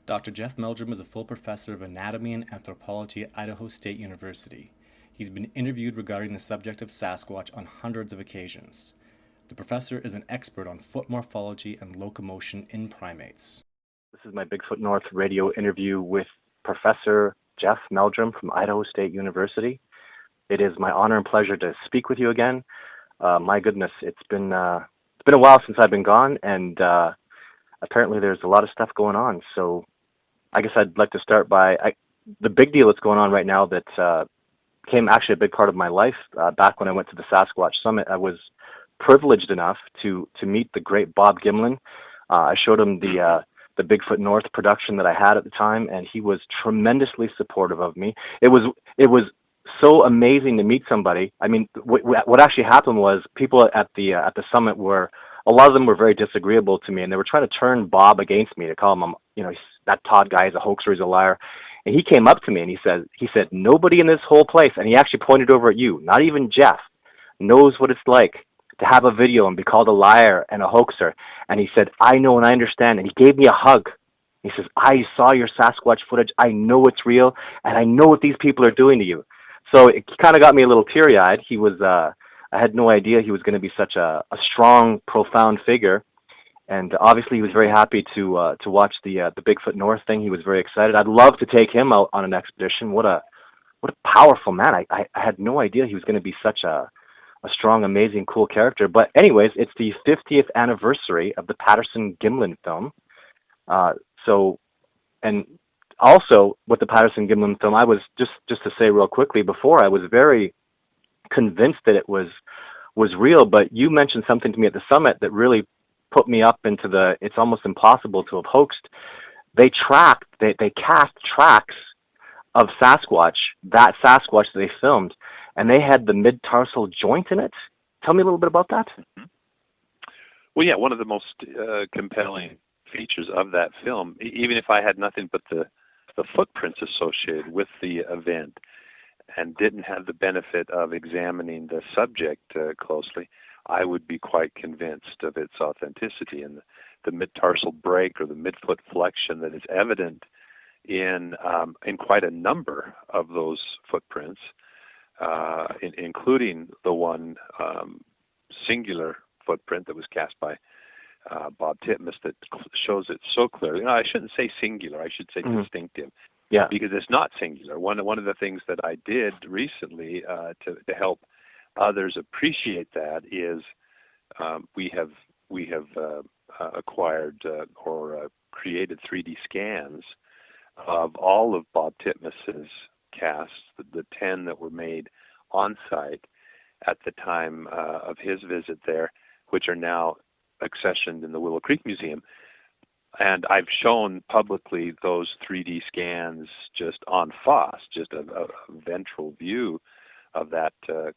Dr. Jeff Meldrum is a full professor of anatomy and anthropology at Idaho State University. He's been interviewed regarding the subject of Sasquatch on hundreds of occasions. The professor is an expert on foot morphology and locomotion in primates. This is my Bigfoot North radio interview with Professor Jeff Meldrum from Idaho State University. It is my honor and pleasure to speak with you again. My goodness, it's been a while since I've been gone, and apparently there's a lot of stuff going on. So I guess I'd like to start by the big deal that's going on right now that became actually a big part of my life. Back when I went to the Sasquatch Summit, I was privileged enough to meet the great Bob Gimlin. I showed him the Bigfoot North production that I had at the time, and he was tremendously supportive of me. It was so amazing to meet somebody. I mean, what actually happened was people at the summit a lot of them were very disagreeable to me, and they were trying to turn Bob against me, to call him, that Todd guy is a hoaxer, he's a liar. And he came up to me and he said, nobody in this whole place, and he actually pointed over at you, not even Jeff, knows what it's like to have a video and be called a liar and a hoaxer. And he said, I know and I understand. And he gave me a hug. He says, I saw your Sasquatch footage. I know it's real, and I know what these people are doing to you. So it kind of got me a little teary-eyed. I had no idea he was going to be such a strong, profound figure. And obviously he was very happy to watch the Bigfoot North thing. He was very excited. I'd love to take him out on an expedition. What a powerful man. I had no idea he was going to be such a strong, amazing, cool character. But anyways, it's the 50th anniversary of the Patterson-Gimlin film. And also with the Patterson-Gimlin film, I was, just to say real quickly before, I was very convinced that it was real, but you mentioned something to me at the summit that really put me up into it's almost impossible to have hoaxed. They cast tracks of Sasquatch, that Sasquatch that they filmed, and they had the mid-tarsal joint in it. Tell me a little bit about that. Well, yeah, one of the most compelling features of that film, even if I had nothing but the footprints associated with the event and didn't have the benefit of examining the subject closely, I would be quite convinced of its authenticity. And the mid-tarsal break or the midfoot flexion that is evident in quite a number of those footprints, including the one singular footprint that was cast by Bob Titmus that shows it so clearly. No, I shouldn't say singular. I should say distinctive. Yeah. Because it's not singular. One of the things that I did recently to help others appreciate that is we have acquired or created 3D scans of all of Bob Titmus's casts, the 10 that were made on site at the time of his visit there, which are now accessioned in the Willow Creek Museum. And I've shown publicly those 3D scans just on FOSS, just a ventral view of that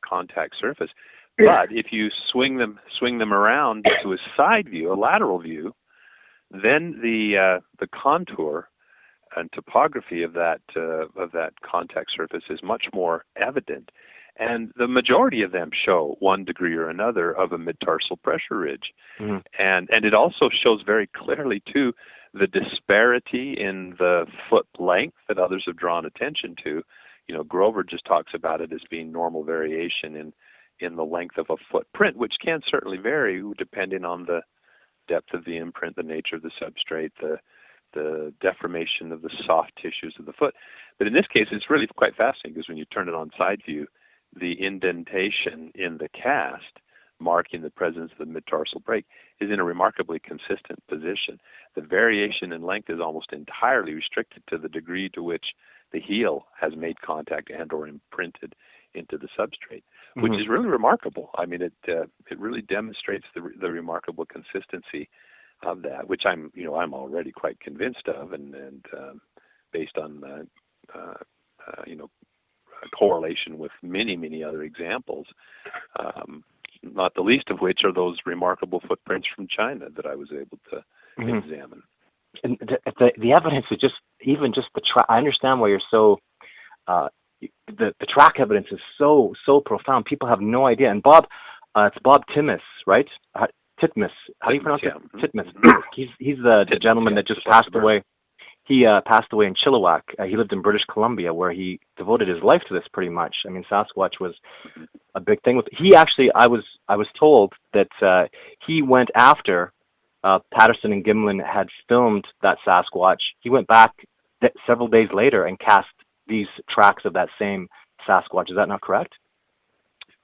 contact surface. But if you swing them around to a side view, a lateral view, then the contour and topography of that contact surface is much more evident. And the majority of them show one degree or another of a mid-tarsal pressure ridge. Mm-hmm. And it also shows very clearly, too, the disparity in the foot length that others have drawn attention to. Grover just talks about it as being normal variation in the length of a footprint, which can certainly vary depending on the depth of the imprint, the nature of the substrate, the deformation of the soft tissues of the foot. But in this case, it's really quite fascinating because when you turn it on side view, the indentation in the cast, marking the presence of the mid-tarsal break, is in a remarkably consistent position. The variation in length is almost entirely restricted to the degree to which the heel has made contact and or imprinted into the substrate, which is really remarkable. I mean, it really demonstrates the remarkable consistency of that, which I'm already quite convinced of, and based on correlation with many other examples, not the least of which are those remarkable footprints from China that I was able to examine. And the evidence is even just the track. I understand why you're so. The track evidence is so profound. People have no idea. And Bob, it's Bob Titmus, right? Titmus. How do you pronounce it? Titmus. He's the gentleman that just passed away. he passed away in Chilliwack. He lived in British Columbia, where he devoted his life to this pretty much. I mean, Sasquatch was a big thing. He actually, I was told that he went after Patterson and Gimlin had filmed that Sasquatch. He went back several days later and cast these tracks of that same Sasquatch. Is that not correct?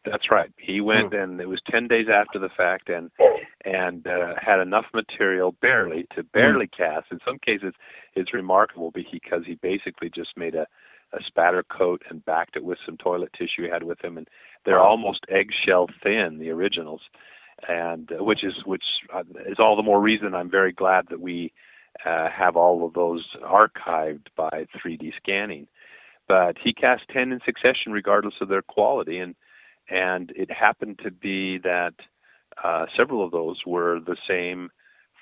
That's right. He went, and it was 10 days after the fact, and had enough material barely cast. In some cases, it's remarkable because he basically just made a spatter coat and backed it with some toilet tissue he had with him, and they're almost eggshell thin, the originals, and which is all the more reason I'm very glad that we have all of those archived by 3D scanning. But he cast 10 in succession, regardless of their quality, and it happened to be that several of those were the same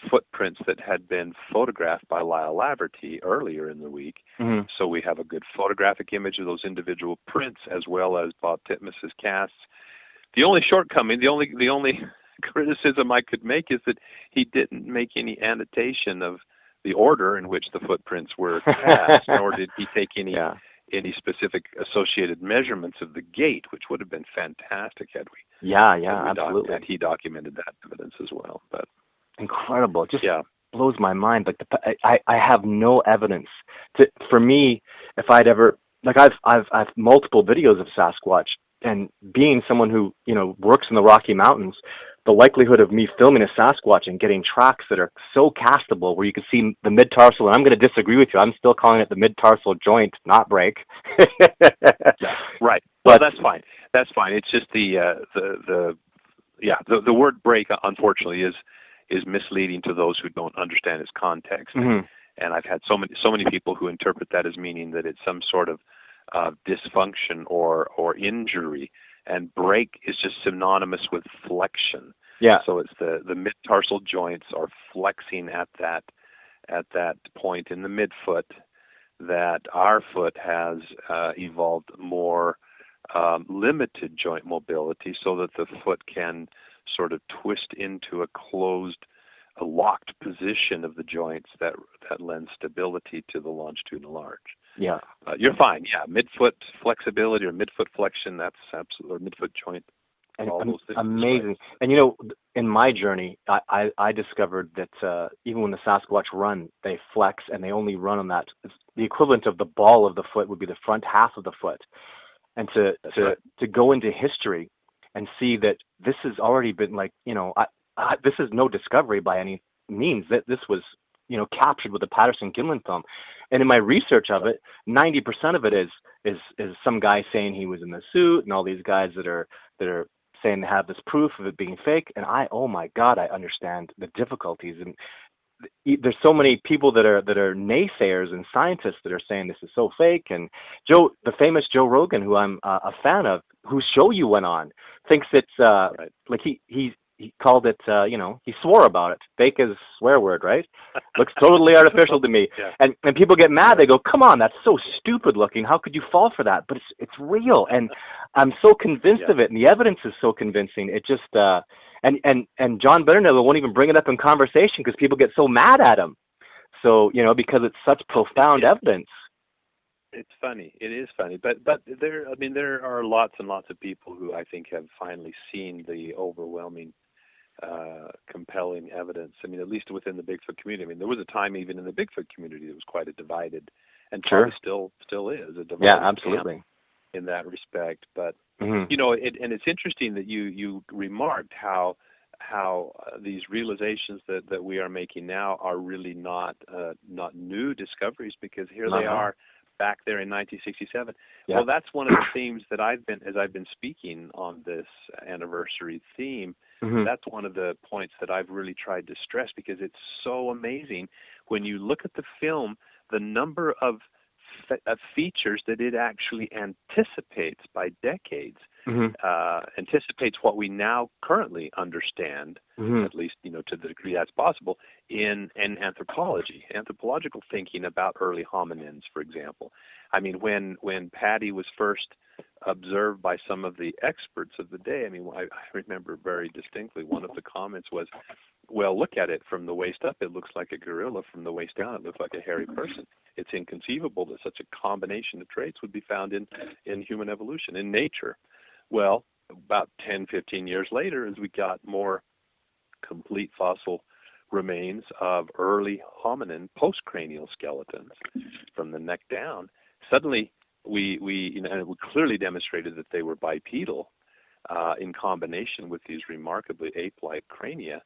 footprints that had been photographed by Lyle Laverty earlier in the week. Mm-hmm. So we have a good photographic image of those individual prints, as well as Bob Titmus's casts. The only shortcoming, the only criticism I could make is that he didn't make any annotation of the order in which the footprints were cast, nor did he take any specific associated measurements of the gait, which would have been fantastic had we. Absolutely. He documented that evidence as well. But incredible, just blows my mind. Like I have no evidence for me. If I'd ever I've multiple videos of Sasquatch, and being someone who works in the Rocky Mountains, the likelihood of me filming a Sasquatch and getting tracks that are so castable where you can see the mid-tarsal, and I'm going to disagree with you. I'm still calling it the mid-tarsal joint, not break. Right. Well, that's fine. That's fine. It's just the word break, unfortunately, is misleading to those who don't understand its context. Mm-hmm. And I've had so many people who interpret that as meaning that it's some sort of dysfunction or injury. And break is just synonymous with flexion. Yeah. So it's the mid-tarsal joints are flexing at that point in the midfoot that our foot has evolved more limited joint mobility, so that the foot can sort of twist into a locked position of the joints that lends stability to the longitudinal arch. Yeah. You're fine. Yeah. Midfoot flexibility or midfoot flexion, that's absolutely, or midfoot joint. And amazing. And in my journey, I discovered that even when the Sasquatch run, they flex, and they only run on that. The equivalent of the ball of the foot would be the front half of the foot. And to go into history and see that this has already been this is no discovery by any means. That this was captured with the Patterson Gimlin film. And in my research of it, 90% of it is some guy saying he was in the suit, and all these guys that are saying they have this proof of it being fake. And oh my God, I understand the difficulties. And there's so many people that are naysayers and scientists that are saying this is so fake. And the famous Joe Rogan, who I'm a fan of, whose show you went on, thinks it's like he called it, he swore about it. Fake is a swear word, right? Looks totally artificial to me. Yeah. And people get mad. They go, come on, that's so stupid looking. How could you fall for that? But it's real. And I'm so convinced of it. And the evidence is so convincing. It just, and John Bernard won't even bring it up in conversation because people get so mad at him. So, because it's such profound evidence. It's funny. It is funny, but there are lots and lots of people who I think have finally seen the overwhelming, compelling evidence. I mean, at least within the Bigfoot community. I mean, there was a time even in the Bigfoot community that was quite a divided, and probably still is a divided. Yeah, absolutely. Camp in that respect, but and it's interesting that you remarked how these realizations that we are making now are really not new discoveries, because here they are. Back there in 1967. Yeah. Well, that's one of the themes that I've been speaking on this anniversary theme. Mm-hmm. That's one of the points that I've really tried to stress, because it's so amazing when you look at the film, the number of features that it actually anticipates by decades, anticipates what we now currently understand, at least to the degree that's possible, in anthropological thinking about early hominins, for example. I mean, when Patty was first observed by some of the experts of the day. I mean, I remember very distinctly one of the comments was, well, look at it from the waist up, it looks like a gorilla. From the waist down, it looks like a hairy person. It's inconceivable that such a combination of traits would be found in human evolution, in nature. Well, about 10, 15 years later, as we got more complete fossil remains of early hominin postcranial skeletons from the neck down, suddenly we clearly demonstrated that they were bipedal in combination with these remarkably ape-like crania.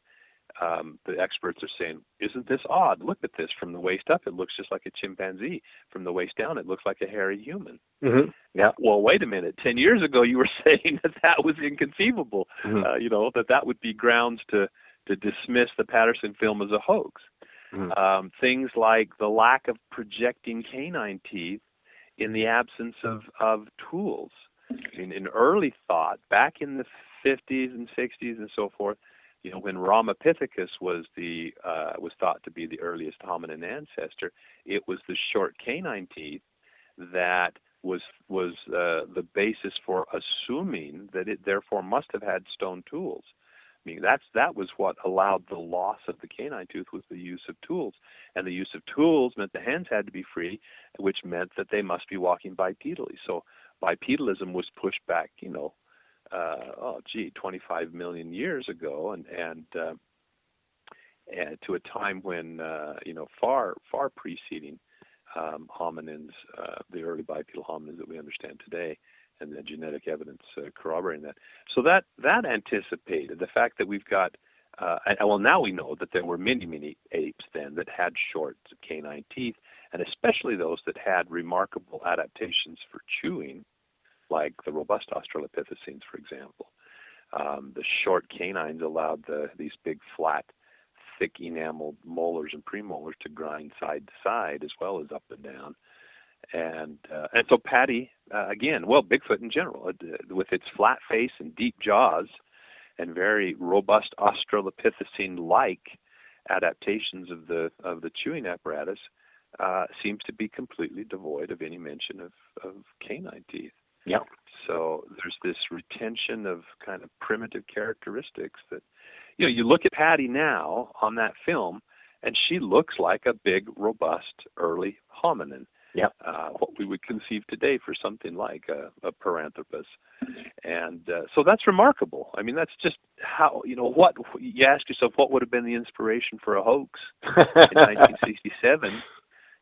The experts are saying, isn't this odd? Look at this. From the waist up, it looks just like a chimpanzee. From the waist down, it looks like a hairy human. Mm-hmm. Yeah. Well, wait a minute. 10 years ago, you were saying that was inconceivable. Mm-hmm. That would be grounds to dismiss the Patterson film as a hoax. Mm-hmm. Things like the lack of projecting canine teeth in the absence of tools. I mean, in early thought, back in the 50s and 60s and so forth, when Ramapithecus was thought to be the earliest hominin ancestor, it was the short canine teeth that was the basis for assuming that it therefore must have had stone tools. I mean, that was what allowed the loss of the canine tooth, was the use of tools. And the use of tools meant the hands had to be free, which meant that they must be walking bipedally. So bipedalism was pushed back, 25 million years ago, and to a time when, far preceding hominins, the early bipedal hominins that we understand today, and the genetic evidence corroborating that. So that anticipated the fact that we've got, now we know that there were many apes then that had short canine teeth, and especially those that had remarkable adaptations for chewing, like the robust Australopithecines, for example. The short canines allowed these big, flat, thick enameled molars and premolars to grind side to side as well as up and down. And so Patty, Bigfoot in general, with its flat face and deep jaws and very robust Australopithecine-like adaptations of the chewing apparatus, seems to be completely devoid of any mention of canine teeth. Yep. So there's this retention of kind of primitive characteristics that, you look at Patty now on that film, and she looks like a big, robust, early hominin. Yep. What we would conceive today for something like a Paranthropus. And so that's remarkable. I mean, that's just how, what you ask yourself, what would have been the inspiration for a hoax in 1967?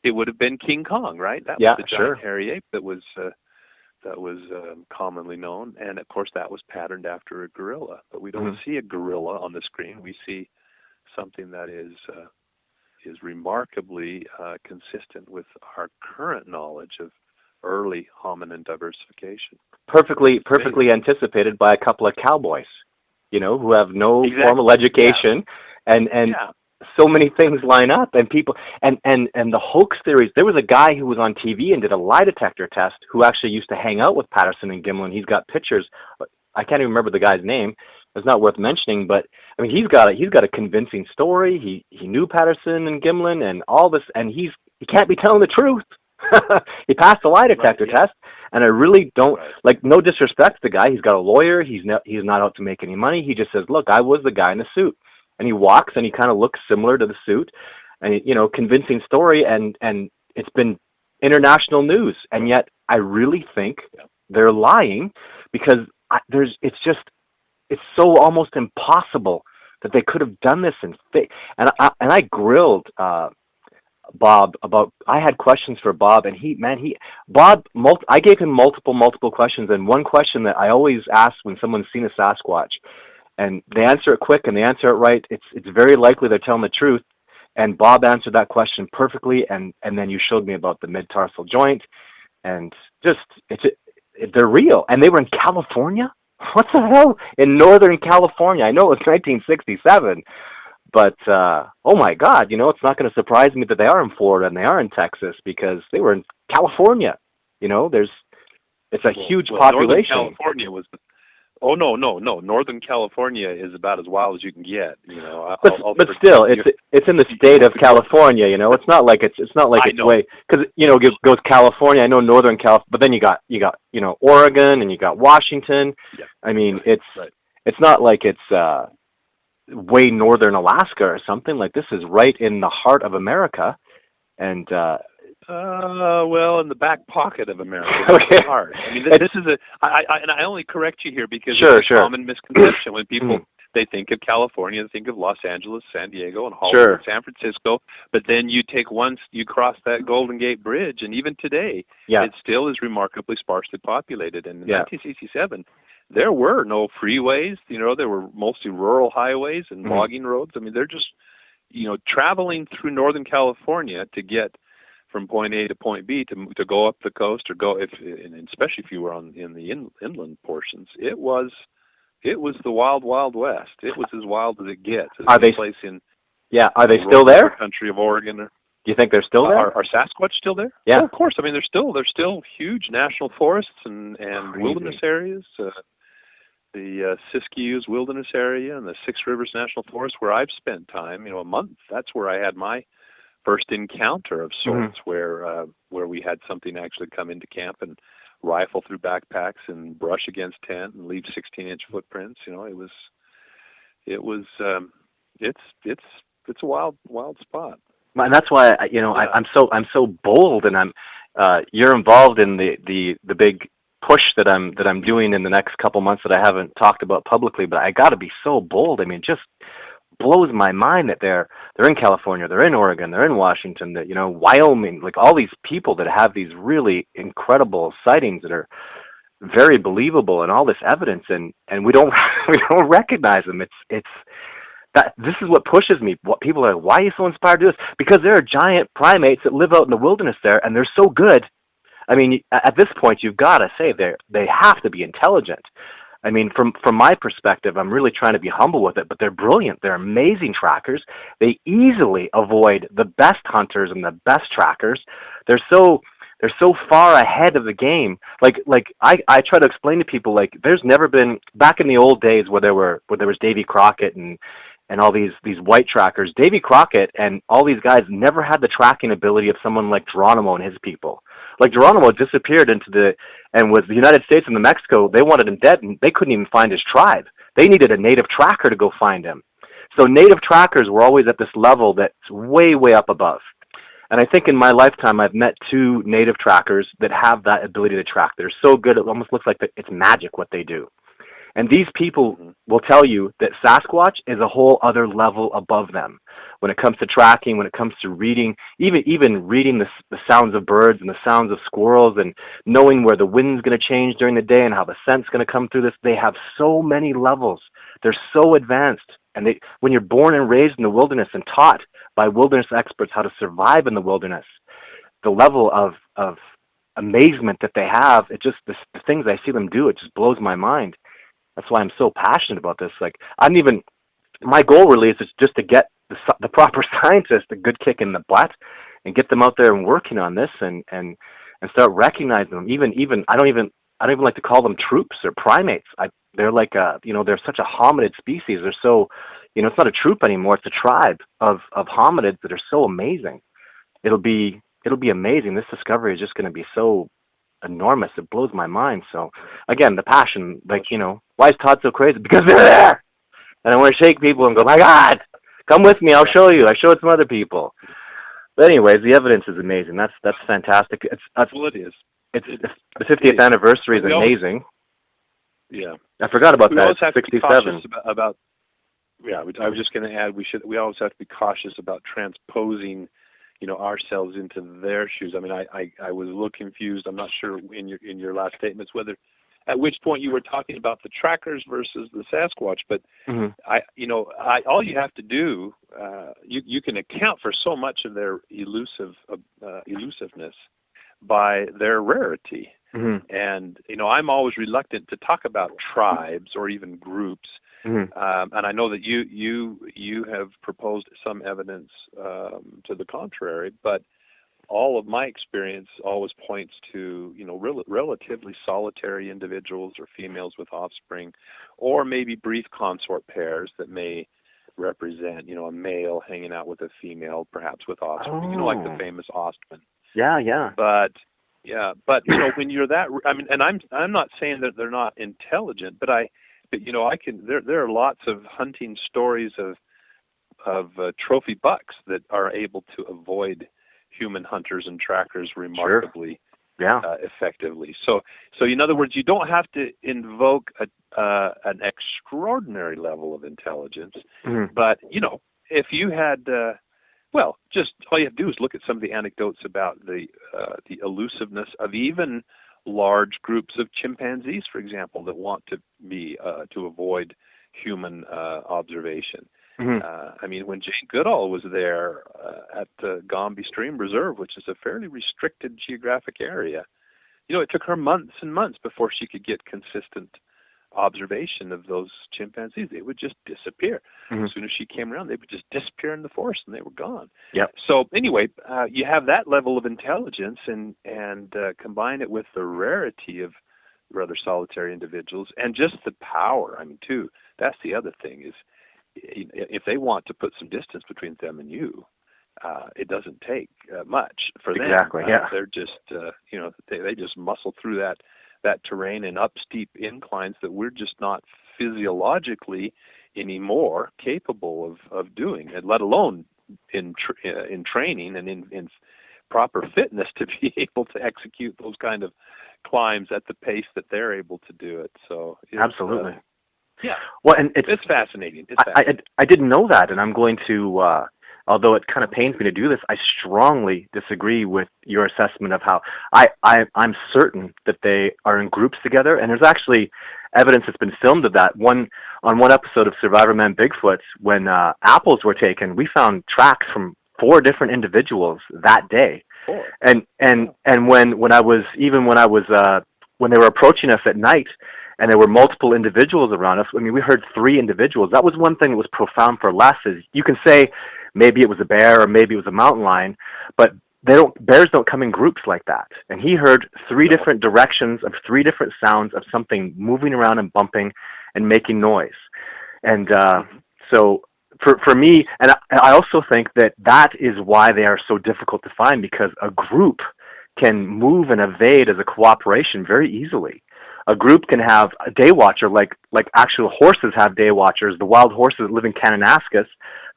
It would have been King Kong, right? That was the giant hairy ape that was commonly known, and of course that was patterned after a gorilla. But we don't see a gorilla on the screen. We see something that is remarkably consistent with our current knowledge of early hominin diversification. Perfectly anticipated by a couple of cowboys, who have no formal education, and so many things line up, and people, and the hoax theories. There was a guy who was on TV and did a lie detector test who actually used to hang out with Patterson and Gimlin. He's got pictures. I can't even remember the guy's name. It's not worth mentioning, but I mean, he's got a convincing story. He knew Patterson and Gimlin and all this, and he can't be telling the truth. He passed the lie detector test, and I really don't no disrespect to the guy. He's got a lawyer. He's not out to make any money. He just says, "Look, I was the guy in the suit," and he walks and he kind of looks similar to the suit, and convincing story, and it's been international news, and yet I really think they're lying because it's so almost impossible that they could have done this and I grilled Bob about. I had questions for Bob, and I gave him multiple questions, and one question that I always ask when someone's seen a Sasquatch, and they answer it quick and they answer it right, it's very likely they're telling the truth. And Bob answered that question perfectly, and then you showed me about the mid-tarsal joint, and just they're real, and they were in California. What the hell? In Northern California. I know it was 1967, but oh my God, it's not going to surprise me that they are in Florida and they are in Texas, because they were in California. It's a huge population. Northern California Oh no, no, no! Northern California is about as wild as you can get. You know, But still, it's in the state of California. You know, it's not like it's way, because you know, it goes California. I know Northern California, but then you got you know, Oregon, and you got Washington. Yeah. I mean, Right. it's not like it's way northern Alaska or something. Like, this is right in the heart of America, and well, in the back pocket of America, okay. it's hard. I mean, this is and I only correct you here because it's a common misconception when people they think of California, they think of Los Angeles, San Diego, and Hollywood, San Francisco. But then you cross that Golden Gate Bridge, and even today, it still is remarkably sparsely populated. And in 1967, there were no freeways. You know, there were mostly rural highways and logging roads. I mean, they're just, you know, traveling through Northern California to get from point A to point B to go up the coast or and especially if you were in the inland portions, it was the wild west. It was as wild as it gets. Are they still there? Country of Oregon. Do you think they're still there? Are Sasquatch still there? Yeah, of course. I mean, they're still huge national forests and wilderness areas. The Siskiyous Wilderness Area and the Six Rivers National Forest, where I've spent time, you know, a month. That's where I had my first encounter of sorts, where we had something actually come into camp and rifle through backpacks and brush against tent and leave 16-inch footprints. You know, it's a wild spot. And that's why I'm so bold, and you're involved in the big push that I'm doing in the next couple months that I haven't talked about publicly. But I got to be so bold. I mean, just blows my mind that they're in California, they're in Oregon, they're in Washington, that, you know, Wyoming, like all these people that have these really incredible sightings that are very believable and all this evidence, and we don't recognize them. It's that this is what pushes me. What people are, why are you so inspired to do this? Because there are giant primates that live out in the wilderness there, and they're so good. I mean, at this point, you've got to say they have to be intelligent. I mean, from my perspective, I'm really trying to be humble with it, but they're brilliant. They're amazing trackers. They easily avoid the best hunters and the best trackers. They're so far ahead of the game. Like I try to explain to people, like, there's never been, back in the old days where there was Davy Crockett and all these white trackers, Davy Crockett and all these guys never had the tracking ability of someone like Geronimo and his people. Like, Geronimo disappeared and was the United States and the Mexico, they wanted him dead, and they couldn't even find his tribe. They needed a native tracker to go find him. So native trackers were always at this level that's way, way up above. And I think in my lifetime, I've met 2 native trackers that have that ability to track. They're so good, it almost looks like it's magic what they do. And these people will tell you that Sasquatch is a whole other level above them when it comes to tracking, when it comes to reading, even reading the sounds of birds and the sounds of squirrels, and knowing where the wind's going to change during the day and how the scent's going to come through this. They have so many levels. They're so advanced. And when you're born and raised in the wilderness and taught by wilderness experts how to survive in the wilderness, the level of amazement that they have, the things I see them do, it just blows my mind. That's why I'm so passionate about this. Like, my goal really is just to get the proper scientists a good kick in the butt and get them out there and working on this and start recognizing them. Even I don't even like to call them troops or primates. They're like they're such a hominid species. They're so, it's not a troop anymore. It's a tribe of hominids that are so amazing. It'll be amazing. This discovery is just going to be so enormous. It blows my mind. So again, the passion, why is Todd so crazy? Because they're there, and I want to shake people and go, my God, come with me. I'll show you. I showed some other people. But anyways, the evidence is amazing. That's fantastic. It is. It's the 50th anniversary is amazing. Yeah, I forgot about that. Always have 67. To be cautious about. Yeah, I was just going to add. We always have to be cautious about transposing, ourselves into their shoes. I mean, I was a little confused. I'm not sure in your last statements whether at which point you were talking about the trackers versus the Sasquatch, but all you have to do, you can account for so much of their elusiveness by their rarity. Mm-hmm. And I'm always reluctant to talk about tribes or even groups. Mm-hmm. And I know that you have proposed some evidence to the contrary, but all of my experience always points to, relatively solitary individuals or females with offspring, or maybe brief consort pairs that may represent, a male hanging out with a female, perhaps with offspring, like the famous Ostman. Yeah. But when you're that, and I'm not saying that they're not intelligent, but I can. There are lots of hunting stories of trophy bucks that are able to avoid human hunters and trackers remarkably effectively. So in other words, you don't have to invoke an extraordinary level of intelligence, but if you had, just all you have to do is look at some of the anecdotes about the elusiveness of even large groups of chimpanzees, for example, that want to be to avoid human observation. When Jane Goodall was there at the Gombe Stream Reserve, which is a fairly restricted geographic area, it took her months and months before she could get consistent observation of those chimpanzees. They would just disappear. As soon as she came around, they would just disappear in the forest and they were gone. So anyway, you have that level of intelligence and combine it with the rarity of rather solitary individuals and just the power. Too, that's the other thing is, if they want to put some distance between them and you, it doesn't take much for them. Exactly. They're just, they just muscle through that terrain and up steep inclines that we're just not physiologically anymore capable of doing, and let alone in training and in proper fitness to be able to execute those kind of climbs at the pace that they're able to do it. So absolutely. Well, and it's fascinating. I didn't know that, and I'm going to, although it kind of pains me to do this, I strongly disagree with your assessment of how I'm certain that they are in groups together, and there's actually evidence that's been filmed of that. On one episode of Survivor Man Bigfoot, when apples were taken, we found tracks from 4 different individuals that day. And when they were approaching us at night, and there were multiple individuals around us. We heard 3 individuals. That was one thing that was profound for Les, is you can say maybe it was a bear or maybe it was a mountain lion, but bears don't come in groups like that. And he heard 3 different directions of 3 different sounds of something moving around and bumping and making noise. And so for me, and I also think that is why they are so difficult to find, because a group can move and evade as a cooperation very easily. A group can have a day watcher, like actual horses have day watchers. The wild horses that live in Kananaskis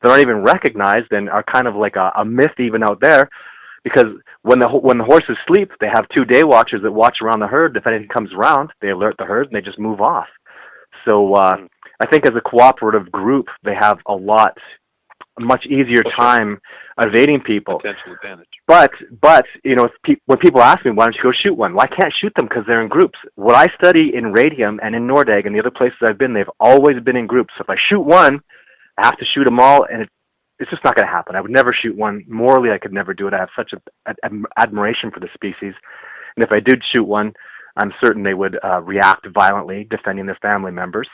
that aren't even recognized and are kind of like a myth even out there, because when the horses sleep, they have 2 day watchers that watch around the herd. If anything comes around, they alert the herd and they just move off. So I think as a cooperative group, they have a much easier time evading people. Potential advantage. But when people ask me, why don't you go shoot one? Well, I can't shoot them because they're in groups. What I study in Radium and in Nordegg and the other places I've been, they've always been in groups. So if I shoot one, I have to shoot them all, and it's just not going to happen. I would never shoot one. Morally, I could never do it. I have such an admiration for the species. And if I did shoot one, I'm certain they would react violently, defending their family members.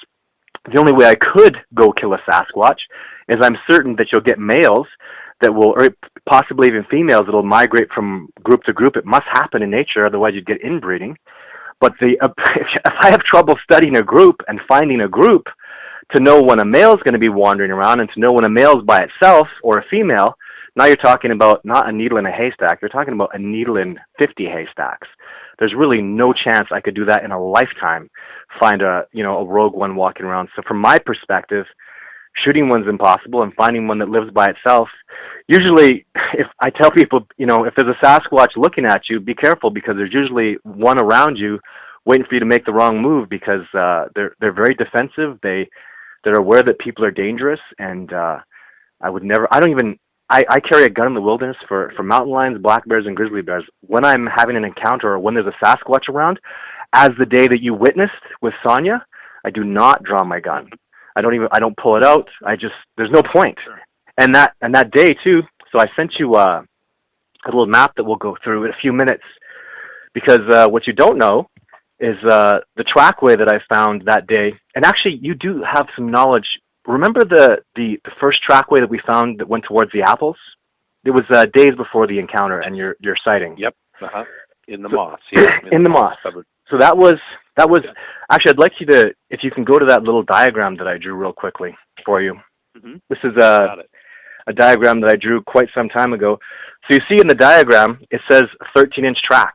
The only way I could go kill a Sasquatch is I'm certain that you'll get males that will, or possibly even females that will migrate from group to group. It must happen in nature, otherwise you'd get inbreeding. But if I have trouble studying a group and finding a group to know when a male is going to be wandering around and to know when a male is by itself or a female, now you're talking about not a needle in a haystack, you're talking about a needle in 50 haystacks. There's really no chance I could do that in a lifetime, find a rogue one walking around. So from my perspective, shooting one's impossible, and finding one that lives by itself. Usually, if I tell people, if there's a Sasquatch looking at you, be careful, because there's usually one around you waiting for you to make the wrong move, because they're very defensive. They're aware that people are dangerous, and I carry a gun in the wilderness for mountain lions, black bears, and grizzly bears. When I'm having an encounter or when there's a Sasquatch around, as the day that you witnessed with Sonia, I do not draw my gun. I don't pull it out. There's no point. Sure. And that day too, so I sent you a little map that we'll go through in a few minutes, because what you don't know is the trackway that I found that day. And actually, you do have some knowledge. Remember the first trackway that we found that went towards the apples? It was days before the encounter and your sighting. Yep. In the moss. Yeah. In the moss. Covered. So that was actually. I'd like you to, if you can go to that little diagram that I drew real quickly for you. Mm-hmm. This is a diagram that I drew quite some time ago. So you see in the diagram it says 13-inch track.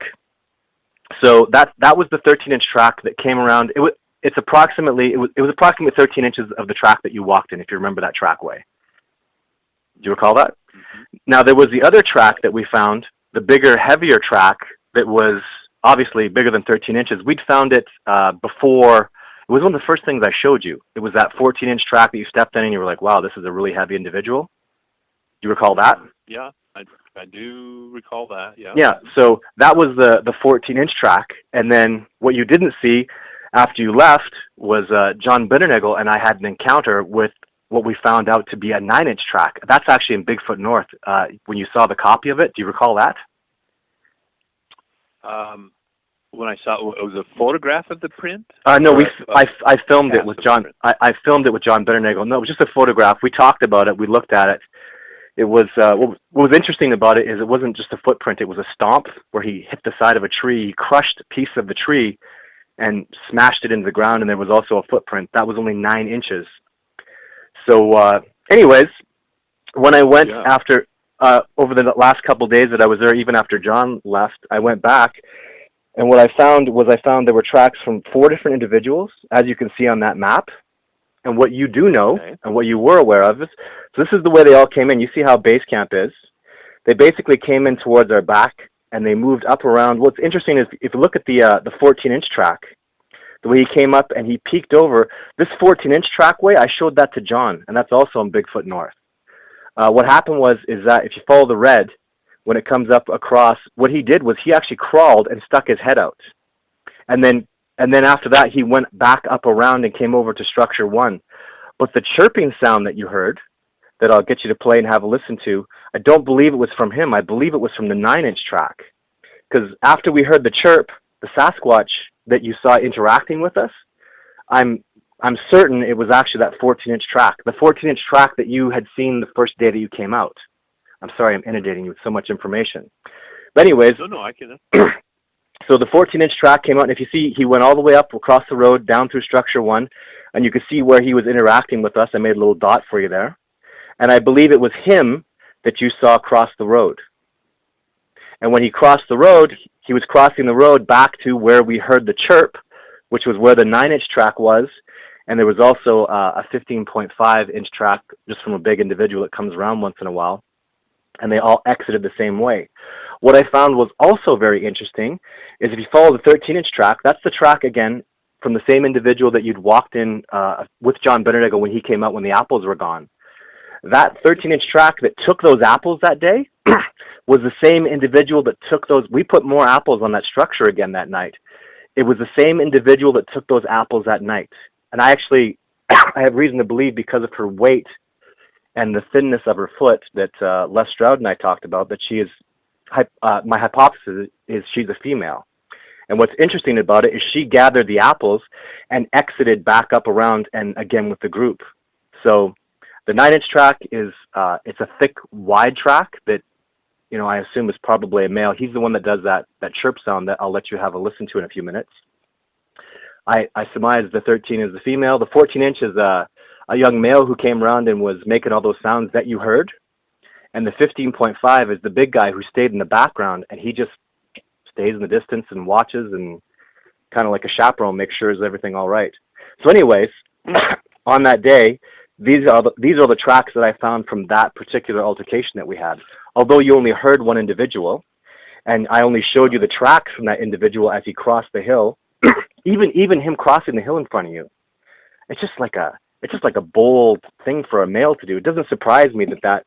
So that was the 13-inch track that came around. It was approximately 13 inches of the track that you walked in, if you remember that trackway. Do you recall that? Mm-hmm. Now there was the other track that we found, the bigger, heavier track that was obviously bigger than 13 inches. We'd found it before. It was one of the first things I showed you. It was that 14-inch track that you stepped in and you were like, wow, this is a really heavy individual. Do you recall that? Yeah, I do recall that, yeah. Yeah, so that was the 14-inch track. And then what you didn't see after you left was John Bitternagel and I had an encounter with what we found out to be a 9-inch track. That's actually in Bigfoot North. When you saw the copy of it, do you recall that? When I saw it was a photograph of the print? No, I filmed it with John. I filmed it with John Bitternagel. No, it was just a photograph. We talked about it. We looked at it. It was what was interesting about it is it wasn't just a footprint. It was a stomp where he hit the side of a tree. He crushed a piece of the tree and smashed it into the ground. And there was also a footprint that was only 9 inches. So, anyways, when I went after over the last couple of days that I was there, even after John left, I went back. And what I found there were tracks from 4 different individuals, as you can see on that map. And what you do know, and what you were aware of, is so this is the way they all came in. You see how base camp is. They basically came in towards our back, and they moved up around. What's interesting is if you look at the 14-inch track, the way he came up and he peeked over, this 14-inch trackway, I showed that to John, and that's also in Bigfoot North. What happened is that if you follow the red, when it comes up across, what he did was he actually crawled and stuck his head out. And then after that, he went back up around and came over to structure 1. But the chirping sound that you heard, that I'll get you to play and have a listen to, I don't believe it was from him. I believe it was from the 9-inch track. Because after we heard the chirp, the Sasquatch that you saw interacting with us, I'm certain it was actually that 14-inch track. The 14-inch track that you had seen the first day that you came out. I'm sorry, I'm inundating you with so much information. But anyways, no, I can. So the 14-inch track came out, and if you see, he went all the way up across the road, down through structure 1, and you could see where he was interacting with us. I made a little dot for you there. And I believe it was him that you saw cross the road. And when he crossed the road, he was crossing the road back to where we heard the chirp, which was where the 9-inch track was, and there was also a 15.5-inch track just from a big individual that comes around once in a while, and they all exited the same way. What I found was also very interesting is if you follow the 13-inch track, that's the track, again, from the same individual that you'd walked in with John Bitternagel when he came out when the apples were gone. That 13-inch track that took those apples that day was the same individual that took those. We put more apples on that structure again that night. It was the same individual that took those apples that night. And I have reason to believe because of her weight and the thinness of her foot that Les Stroud and I talked about, that she is, my hypothesis is she's a female. And what's interesting about it is she gathered the apples and exited back up around and again with the group. So the 9-inch track is, it's a thick, wide track that, I assume is probably a male. He's the one that does that chirp sound that I'll let you have a listen to in a few minutes. I surmise the 13 is the female. The 14-inch is a young male who came around and was making all those sounds that you heard. And the 15.5 is the big guy who stayed in the background, and he just stays in the distance and watches and kind of like a chaperone, makes sure is everything all right. So anyways, on that day, these are the tracks that I found from that particular altercation that we had. Although you only heard one individual, and I only showed you the tracks from that individual as he crossed the hill, even him crossing the hill in front of you, it's just like a bold thing for a male to do. It doesn't surprise me that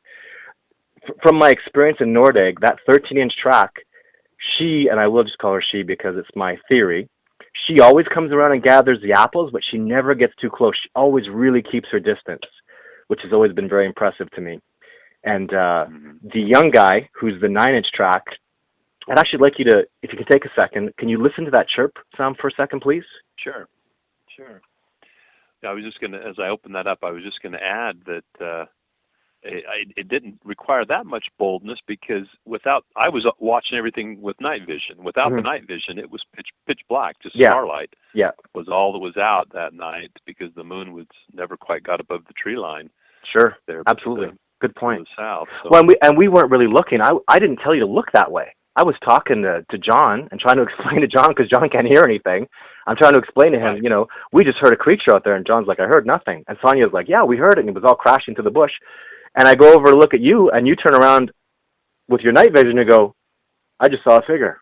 from my experience in Nordegg, that 13-inch track, she, and I will just call her she because it's my theory, she always comes around and gathers the apples, but she never gets too close. She always really keeps her distance, which has always been very impressive to me. And the young guy, who's the 9-inch track, I'd actually like you to, if you can take a second, can you listen to that chirp sound for a second, please? Sure. Yeah, I was just going to, as I open that up, I was just going to add that it didn't require that much boldness, because I was watching everything with night vision. Without the night vision, it was pitch black. Just starlight was all that was out that night, because the moon was never quite got above the tree line. Sure, there, absolutely. Good point. South, so. Well, we weren't really looking. I didn't tell you to look that way. I was talking to John and trying to explain to John, because John can't hear anything. I'm trying to explain to him, you know, we just heard a creature out there, and John's like, I heard nothing. And Sonia's like, yeah, we heard it, and it was all crashing through the bush. And I go over to look at you, and you turn around with your night vision and go, I just saw a figure.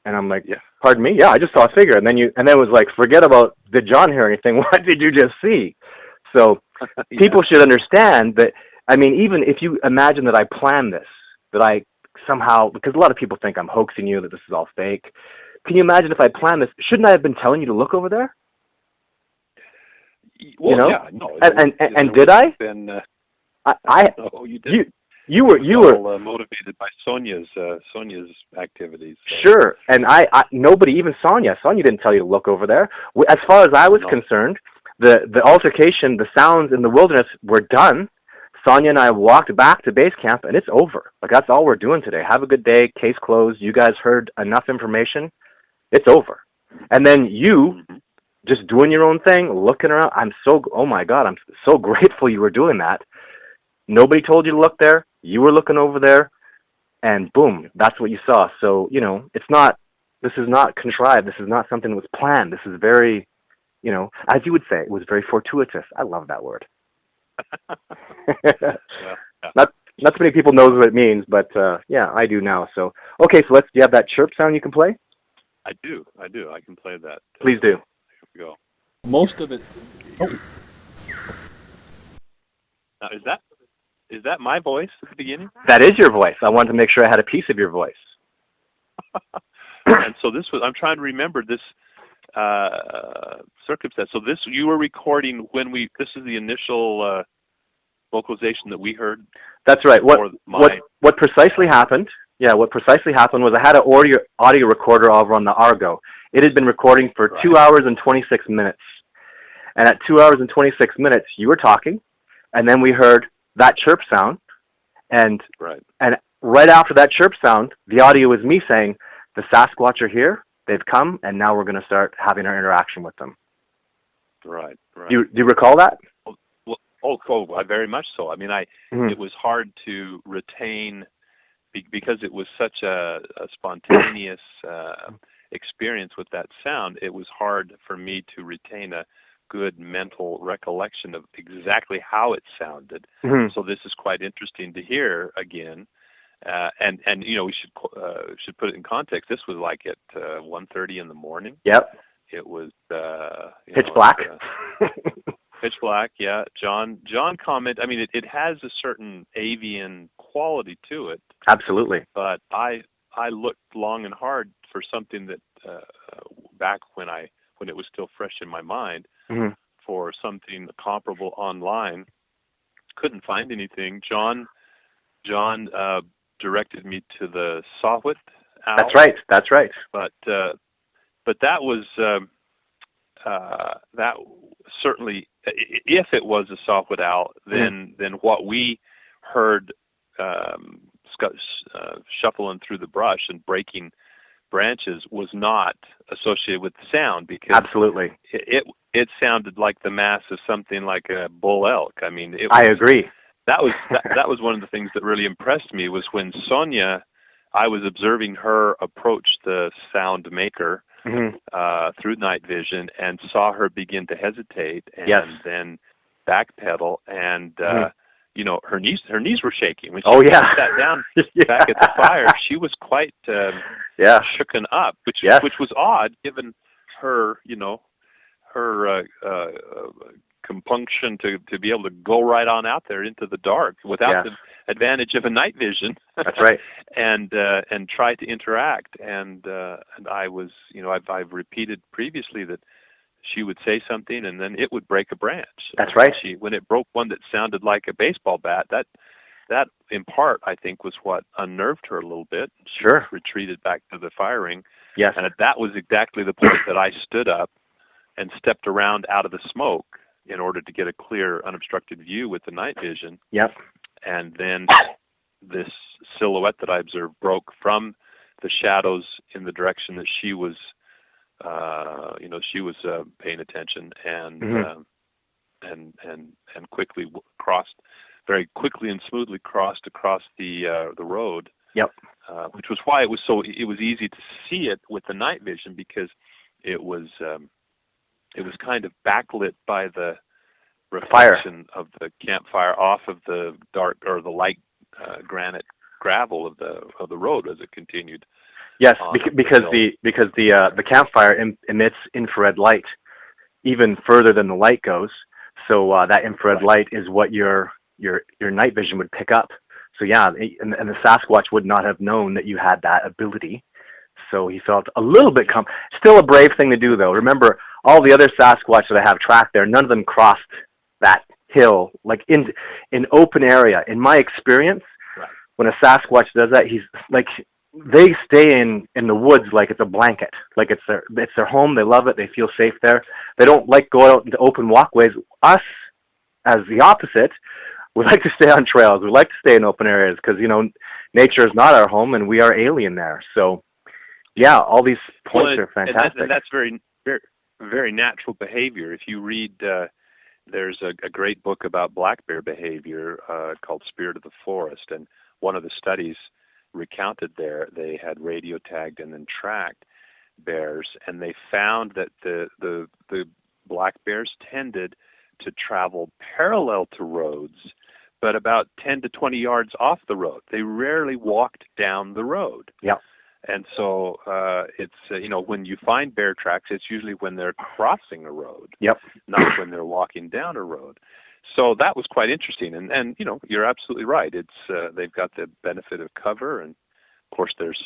And I'm like, pardon me? Yeah, I just saw a figure. And then it was like, forget about, did John hear anything? What did you just see? So people should understand that, I mean, even if you imagine that I planned this, that I somehow, because a lot of people think I'm hoaxing you, that this is all fake. Can you imagine if I planned this? Shouldn't I have been telling you to look over there? Well, you know? Yeah, no. And did I? Been, no, you did. You were motivated by Sonia's activities. So. Sure, and I nobody, even Sonia. Sonia didn't tell you to look over there. As far as I was concerned, the altercation, the sounds in the wilderness were done. Sonia and I walked back to base camp, and it's over. Like, that's all we're doing today. Have a good day. Case closed. You guys heard enough information. It's over. And then you, just doing your own thing, looking around. Oh my God, I'm so grateful you were doing that. Nobody told you to look there. You were looking over there, and boom, that's what you saw. So, you know, this is not contrived. This is not something that was planned. This is very, you know, as you would say, it was very fortuitous. I love that word. Not so many people knows what it means, but yeah, I do now. So, okay, so do you have that chirp sound you can play? I do. I can play that. Please do. Here we go. Most of it. Oh. Now, is that my voice at the beginning? That is your voice. I wanted to make sure I had a piece of your voice. And so I'm trying to remember this circumstance. So you were recording this is the initial vocalization that we heard? That's right. What precisely happened? Yeah, what precisely happened was I had an audio recorder over on the Argo. It had been recording for 2 hours and 26 minutes. And at 2 hours and 26 minutes, you were talking, and then we heard that chirp sound, and right after that chirp sound, the audio was me saying, the Sasquatch are here, they've come, and now we're going to start having our interaction with them. Right. Do you recall that? Oh, very much so. I mean, it was hard to retain, because it was such a spontaneous experience with that sound. It was hard for me to retain a good mental recollection of exactly how it sounded. So this is quite interesting to hear again. And you know, we should put it in context. This was like at 1:30 in the morning. Yep. It was pitch black. Pitch black. Yeah. John comment. I mean, it has a certain avian quality to it. Absolutely. But I looked long and hard for something that back when it was still fresh in my mind, for something comparable online. Couldn't find anything. John directed me to the Sawhut owl. That's right. But that was that certainly, if it was a Sawhut owl, then what we heard shuffling through the brush and breaking branches was not associated with the sound, because absolutely it sounded like the mass of something like a bull elk. I mean, I agree. That was one of the things that really impressed me, was when Sonia, I was observing her approach the sound maker through night vision, and saw her begin to hesitate and then backpedal, and you know, her knees were shaking when she sat down back at the fire. She was quite shooken up, which was odd, given her, you know, her compunction to be able to go right on out there into the dark without the advantage of a night vision. That's right. and try to interact. And I was, you know, I've repeated previously that she would say something and then it would break a branch. That's right. When it broke one that sounded like a baseball bat, that in part, I think, was what unnerved her a little bit. She retreated back to the firing. Yes. And that was exactly the point that I stood up and stepped around out of the smoke in order to get a clear, unobstructed view with the night vision. Yep. And then this silhouette that I observed broke from the shadows in the direction that she was, paying attention, and and quickly crossed, very quickly and smoothly crossed across the road. Yep. Which was why it was easy to see it with the night vision, because it was kind of backlit by the reflection of the campfire off of the dark or the light granite gravel of the road as it continued. Yes, because the campfire emits infrared light even further than the light goes. So that infrared light is what your night vision would pick up. So yeah, and the Sasquatch would not have known that you had that ability. So he felt a little bit still a brave thing to do, though. Remember, all the other Sasquatch that I have tracked there, none of them crossed that hill, like in open area. In my experience, when a Sasquatch does that, he's like, they stay in the woods like it's a blanket, like it's their home. They love it. They feel safe there. They don't like go out into open walkways. Us, as the opposite, we like to stay on trails. We like to stay in open areas because, nature is not our home and we are alien there. So, yeah, all these points are fantastic. And that's very, very, very natural behavior. If you read, there's a great book about black bear behavior called Spirit of the Forest, and one of the studies recounted there, they had radio tagged and then tracked bears, and they found that the black bears tended to travel parallel to roads, but about 10 to 20 yards off the road. They rarely walked down the road. Yeah. And so it's, when you find bear tracks, it's usually when they're crossing a road, yep, not when they're walking down a road. So that was quite interesting. And you're absolutely right. It's they've got the benefit of cover. And, of course, there's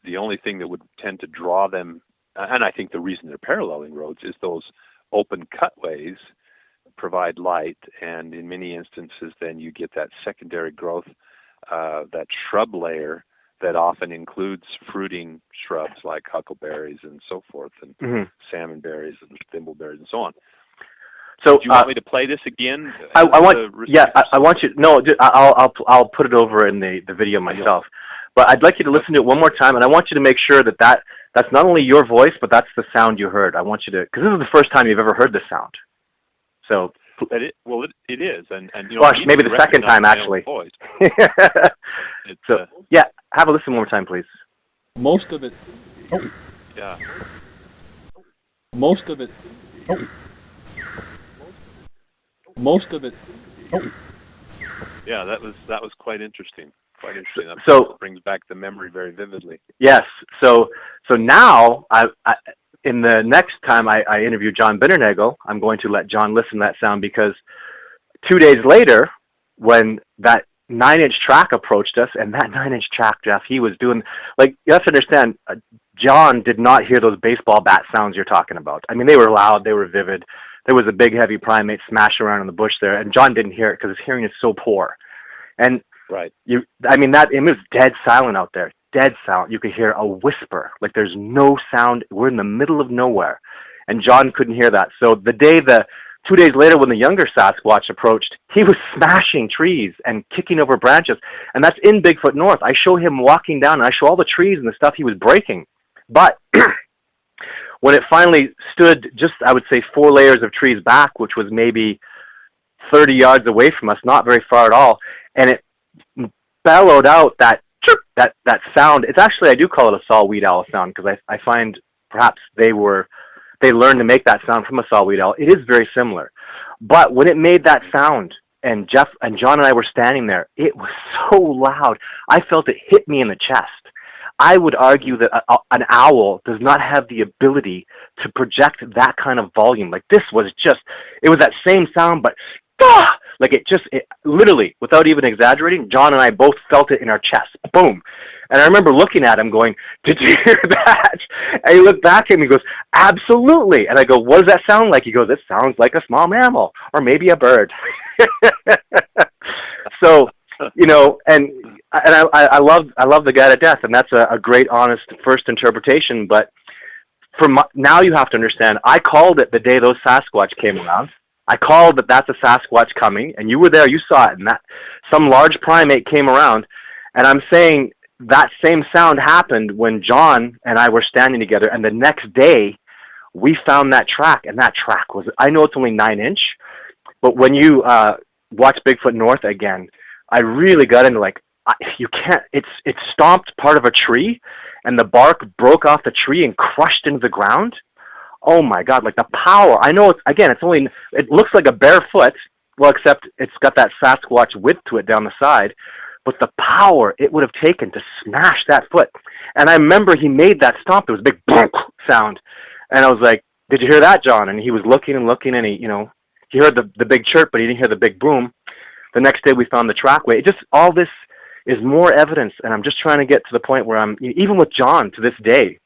the only thing that would tend to draw them, and I think the reason they're paralleling roads is those open cutways provide light, and in many instances then you get that secondary growth, that shrub layer that often includes fruiting shrubs like huckleberries and so forth, and salmon berries and thimbleberries and so on. So do you want me to play this again? I want you. No, I'll put it over in the video myself. But I'd like you to listen to it one more time, and I want you to make sure that's not only your voice, but that's the sound you heard. I want you to, because this is the first time you've ever heard this sound. So. It is, and gosh, maybe the second time actually. Yeah, have a listen one more time, please. Most of it. Oh. Yeah. Most of it. Oh. Most of it. Oh. Yeah, that was quite interesting. Quite interesting. That so brings back the memory very vividly. Yes. So now in the next time I interview John Binnernagel, I'm going to let John listen to that sound, because 2 days later, when that 9-inch track approached us, and that 9-inch track, Jeff, he was doing, like, you have to understand, John did not hear those baseball bat sounds you're talking about. I mean, they were loud, they were vivid. There was a big, heavy primate smashing around in the bush there, and John didn't hear it because his hearing is so poor. And right. It was dead silent out there. Dead silent. You could hear a whisper, like there's no sound. We're in the middle of nowhere, and John couldn't hear that. So 2 days later, when the younger Sasquatch approached, he was smashing trees and kicking over branches, and that's in Bigfoot North. I show him walking down, and I show all the trees and the stuff he was breaking. But when it finally stood just, I would say, 4 layers of trees back, which was maybe 30 yards away from us, not very far at all, and it bellowed out that sound. It's actually, I do call it a saw-wheat owl sound, because I find perhaps they learned to make that sound from a saw-wheat owl. It is very similar. But when it made that sound, and Jeff and John and I were standing there, it was so loud. I felt it hit me in the chest. I would argue that an owl does not have the ability to project that kind of volume. Like, this was just, it was that same sound, but like it literally, without even exaggerating, John and I both felt it in our chest. Boom. And I remember looking at him going, "Did you hear that?" And he looked back at me and goes, "Absolutely." And I go, "What does that sound like?" He goes, "It sounds like a small mammal, or maybe a bird." So, and I love the guy to death, and that's a great, honest first interpretation. But now you have to understand, I called it the day those Sasquatch came around. I called that that's a Sasquatch coming, and you were there, you saw it, and that some large primate came around, and I'm saying that same sound happened when John and I were standing together, and the next day we found that track, and that track was, I know it's only 9-inch, but when you watch Bigfoot North again, I really got into like, you can't, it stomped part of a tree, and the bark broke off the tree and crushed into the ground. Oh my God, like the power. I know it's only, it looks like a bare foot, well, except it's got that Sasquatch width to it down the side, but the power it would have taken to smash that foot. And I remember he made that stomp, there was a big boom sound, and I was like, did you hear that, John? And he was looking, and he, he heard the big chirp, but he didn't hear the big boom. The next day we found the trackway. It just, all this is more evidence, and I'm just trying to get to the point where I'm, even with John to this day,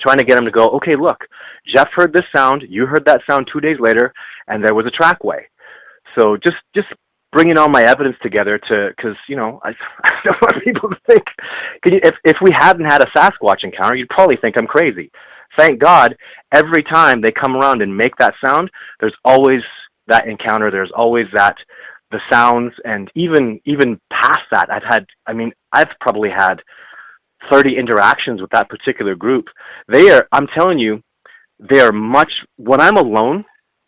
trying to get him to go, okay, look, Jeff heard this sound, you heard that sound 2 days later, and there was a trackway. So just bringing all my evidence together because, I don't want people to think, if we hadn't had a Sasquatch encounter, you'd probably think I'm crazy. Thank God, every time they come around and make that sound, there's always that encounter, there's always that, the sounds, and even past that, I've probably had 30 interactions with that particular group. I'm telling you, they are much, when I'm alone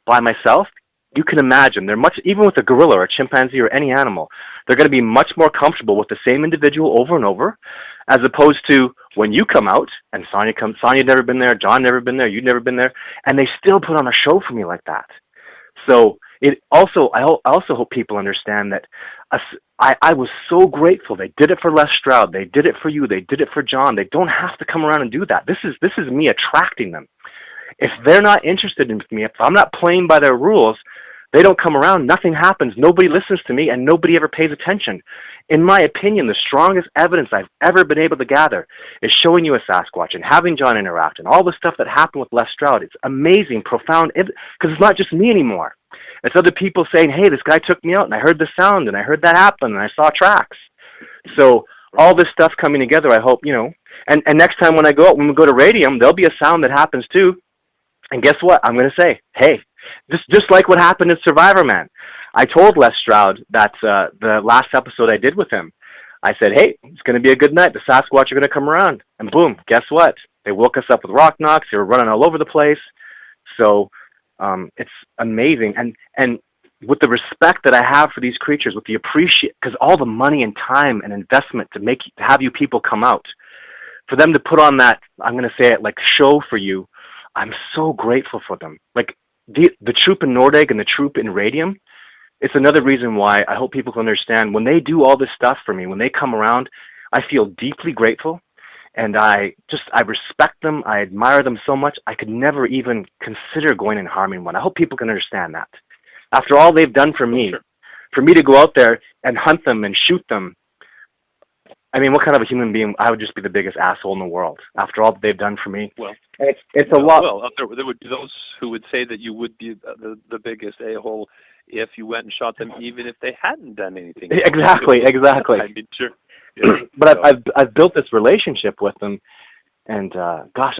by myself, you can imagine, they're much, even with a gorilla or a chimpanzee or any animal, they're going to be much more comfortable with the same individual over and over, as opposed to when you come out, and Sonia'd never been there, John never been there, you'd never been there, and they still put on a show for me like that. So I also hope people understand that I was so grateful. They did it for Les Stroud. They did it for you. They did it for John. They don't have to come around and do that. This is me attracting them. If they're not interested in me, if I'm not playing by their rules, they don't come around, nothing happens, nobody listens to me, and nobody ever pays attention. In my opinion, the strongest evidence I've ever been able to gather is showing you a Sasquatch and having John interact and all the stuff that happened with Les Stroud. It's amazing, profound, because it's not just me anymore. It's other people saying, hey, this guy took me out, and I heard the sound, and I heard that happen, and I saw tracks. So all this stuff coming together, I hope, and next time when we go to Radium, there'll be a sound that happens too. And guess what? I'm going to say, hey, just like what happened in Survivor Man. I told Les Stroud that the last episode I did with him, I said, hey, it's going to be a good night. The Sasquatch are going to come around. And boom, guess what? They woke us up with rock knocks. They were running all over the place. So it's amazing. And with the respect that I have for these creatures, with the because all the money and time and investment to have you people come out, for them to put on that, I'm going to say it, like show for you, I'm so grateful for them. Like the troop in Nordegg and the troop in Radium, it's another reason why I hope people can understand when they do all this stuff for me, when they come around, I feel deeply grateful, and I respect them. I admire them so much. I could never even consider going and harming one. I hope people can understand that. After all they've done for me, for me to go out there and hunt them and shoot them, I mean, what kind of a human being? I would just be the biggest asshole in the world after all that they've done for me. Well, it's a lot. Well, there would be those who would say that you would be the biggest a-hole if you went and shot them, even if they hadn't done anything. Exactly. I mean, sure. Yeah. But I've built this relationship with them, and gosh,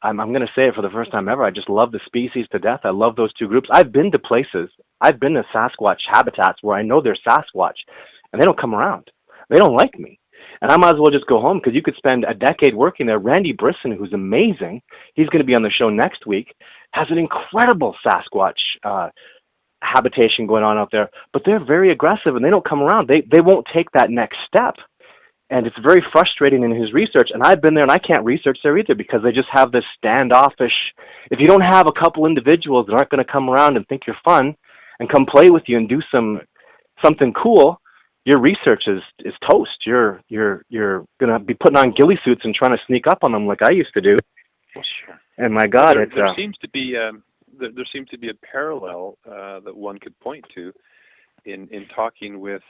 I'm going to say it for the first time ever. I just love the species to death. I love those two groups. I've been to places. I've been to Sasquatch habitats where I know they're Sasquatch, and they don't come around. They don't like me. And I might as well just go home because you could spend a decade working there. Randy Brisson, who's amazing, he's going to be on the show next week, has an incredible Sasquatch habitation going on out there. But they're very aggressive and they don't come around. They won't take that next step. And it's very frustrating in his research. And I've been there and I can't research there either because they just have this standoffish. If you don't have a couple individuals that aren't going to come around and think you're fun and come play with you and do something cool, your research is toast. You're gonna be putting on ghillie suits and trying to sneak up on them like I used to do. Sure. And my God, there seems to be a parallel that one could point to in talking with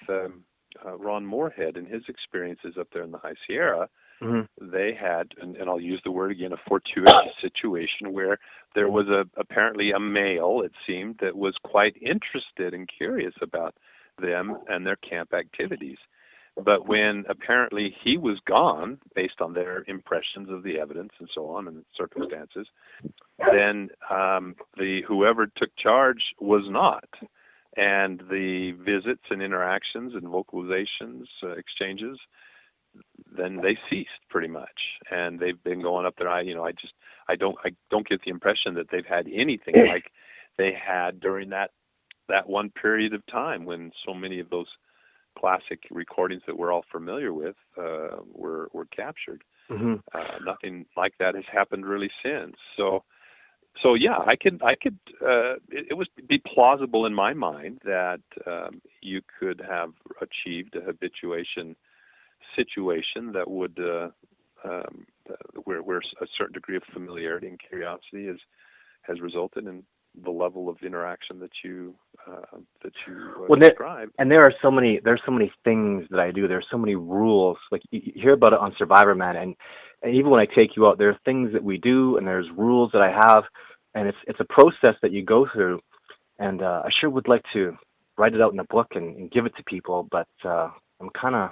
Ron Moorhead and his experiences up there in the High Sierra. Mm-hmm. They had, and I'll use the word again, a fortuitous situation where there was apparently a male, it seemed, that was quite interested and curious about them and their camp activities. But when apparently he was gone, based on their impressions of the evidence and so on and the circumstances, then the whoever took charge was not. And the visits and interactions and vocalizations, exchanges, then they ceased pretty much. And they've been going up there. I don't get the impression that they've had anything like they had during that one period of time when so many of those classic recordings that we're all familiar with were captured. Mm-hmm. Nothing like that has happened really since. So yeah, I could. It would be plausible in my mind that you could have achieved a habituation situation that would where a certain degree of familiarity and curiosity has resulted in the level of interaction that you describe. And there's so many things that I do. There's so many rules. Like you hear about it on Survivor Man, and even when I take you out, there are things that we do, and there's rules that I have, and it's a process that you go through. And I sure would like to write it out in a book and give it to people, but I'm kind of,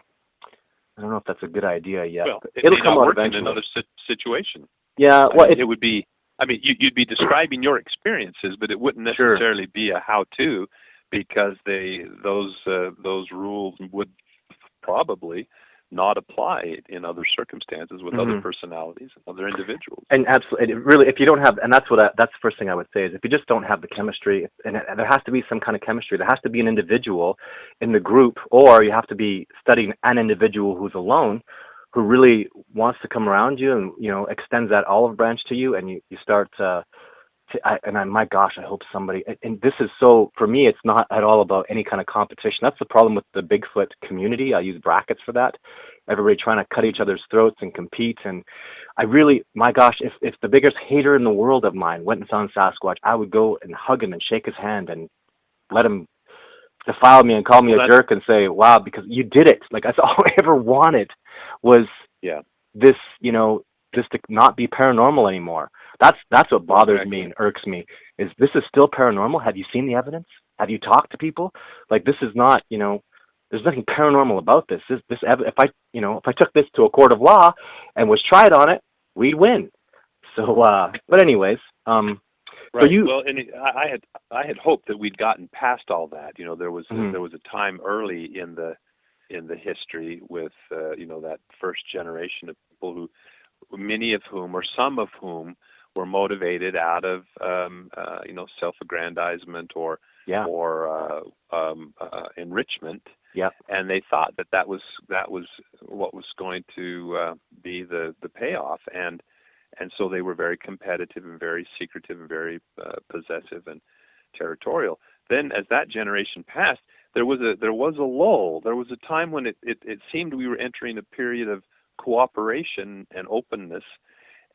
I don't know if that's a good idea yet. Well, it'll come out eventually. In another situation. Yeah, well, it would be. I mean, you'd be describing your experiences, but it wouldn't necessarily be a how-to, because those rules would probably not apply in other circumstances with other personalities and other individuals. And absolutely, really, if you don't have, and that's the first thing I would say is, if you just don't have the chemistry, and there has to be some kind of chemistry, there has to be an individual in the group, or you have to be studying an individual who's alone, who really wants to come around you and, extends that olive branch to you, and you start my gosh, I hope somebody, and this is so, for me, it's not at all about any kind of competition. That's the problem with the Bigfoot community. I use brackets for that. Everybody trying to cut each other's throats and compete. And I really, my gosh, if the biggest hater in the world of mine went and found Sasquatch, I would go and hug him and shake his hand and let him defile me and call me a jerk and say, wow, because you did it. Like, that's all I ever wanted was this, this to not be paranormal anymore. That's what bothers me and irks me, is this is still paranormal. Have you seen the evidence? Have you talked to people? Like, this is not, there's nothing paranormal about this. If I took this to a court of law and was tried on it, we'd win. So, but anyways, right. So you, well, and I had hoped that we'd gotten past all that. There was a time early in the history with that first generation of people who, many of whom, or some of whom, were motivated out of self-aggrandizement or enrichment. Yeah. And they thought that was what was going to be the payoff, and so they were very competitive and very secretive and very possessive and territorial. Then, as that generation passed, there was a lull. There was a time when it seemed we were entering a period of cooperation and openness,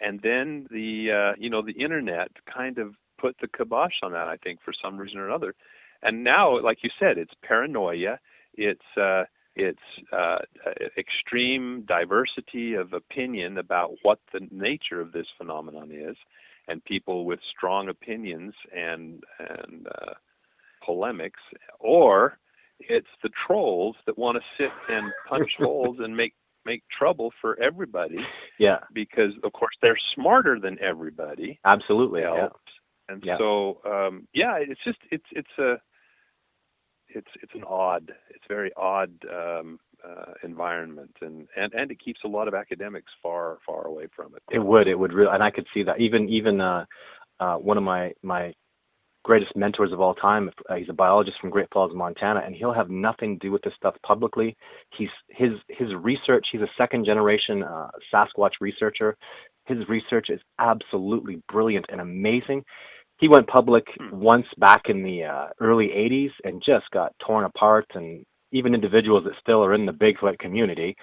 and then the internet kind of put the kibosh on that, I think, for some reason or another. And now, like you said, it's paranoia, it's extreme diversity of opinion about what the nature of this phenomenon is, and people with strong opinions and polemics, or it's the trolls that want to sit and punch holes and make trouble for everybody. Yeah. Because of course they're smarter than everybody. Absolutely. Yeah. And so it's a very odd environment, and it keeps a lot of academics far away from it. It would really, and I could see that. Even one of my greatest mentors of all time, he's a biologist from Great Falls, Montana, and he'll have nothing to do with this stuff publicly. His research, he's a second generation Sasquatch researcher. His research is absolutely brilliant and amazing. He went public once back in the early 80s and just got torn apart, and even individuals that still are in the Bigfoot community.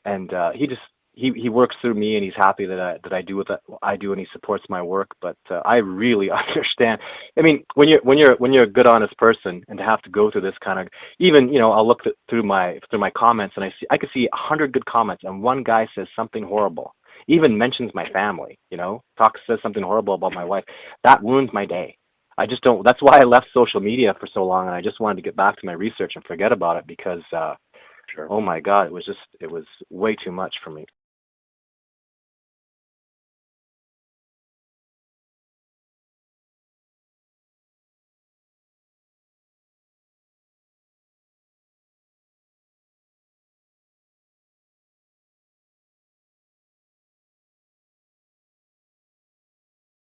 And he works through me, and he's happy that I do what I do, and he supports my work. But I really understand. I mean, when you're a good, honest person, and to have to go through this kind of, even I'll look through my comments, and I could see 100 good comments, and one guy says something horrible, even mentions my family, says something horrible about my wife. That ruins my day. I just don't. That's why I left social media for so long, and I just wanted to get back to my research and forget about it, because Sure. oh my God, it was way too much for me.